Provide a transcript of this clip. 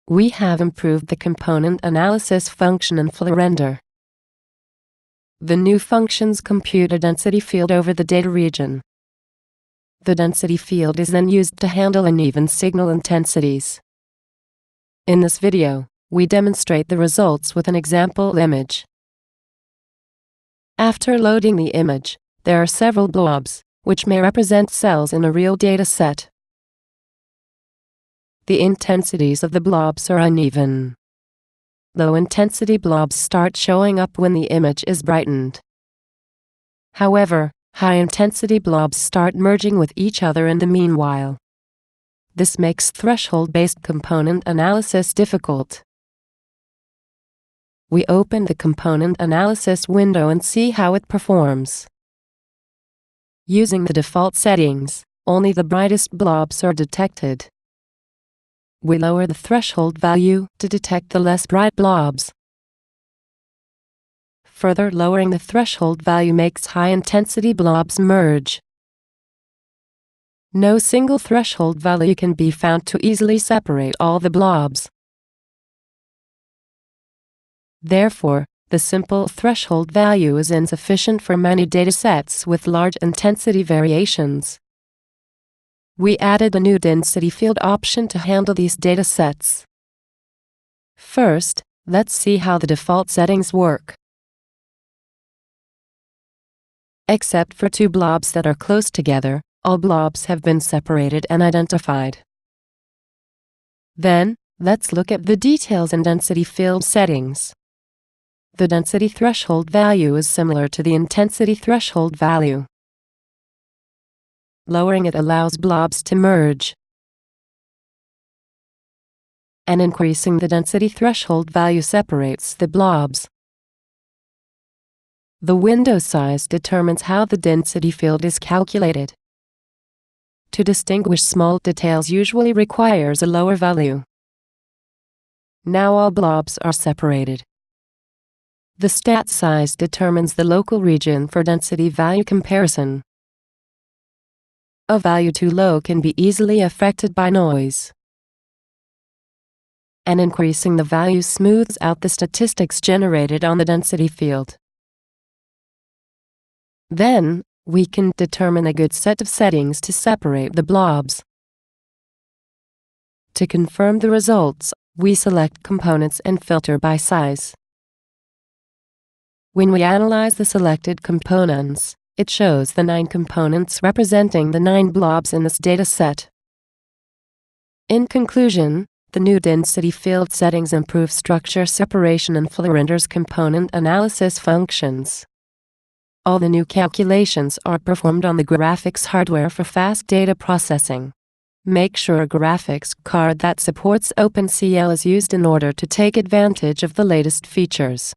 we have improved the component analysis function in FluoRender. The new functions compute a density field over the data region. The density field is then used to handle uneven signal intensities. In this video, we demonstrate the results with an example image. After loading the image, there are several blobs, which may represent cells in a real data set. The intensities of the blobs are uneven. Low-intensity blobs start showing up when the image is brightened. However, high-intensity blobs start merging with each other in the meanwhile. This makes threshold-based component analysis difficult. We open the component analysis window and see how it performs. Using the default settings, only the brightest blobs are detected. We lower the threshold value to detect the less bright blobs. Further lowering the threshold value makes high-intensity blobs merge. No single threshold value can be found to easily separate all the blobs. Therefore, the simple threshold value is insufficient for many datasets with large intensity variations. We added a new density field option to handle these datasets. First, let's see how the default settings work. Except for two blobs that are close together, all blobs have been separated and identified. Then, let's look at the details in density field settings. The density threshold value is similar to the intensity threshold value. Lowering it allows blobs to merge. And increasing the density threshold value separates the blobs. The window size determines how the density field is calculated. To distinguish small details usually requires a lower value. Now all blobs are separated. The stat size determines the local region for density value comparison. A value too low can be easily affected by noise. And increasing the value smooths out the statistics generated on the density field. Then, we can determine a good set of settings to separate the blobs. To confirm the results, we select components and filter by size. When we analyze the selected components, it shows the 9 components representing the 9 blobs in this data set. In conclusion, the new density field settings improve structure separation in FluoRender's component analysis functions. All the new calculations are performed on the graphics hardware for fast data processing. Make sure a graphics card that supports OpenCL is used in order to take advantage of the latest features.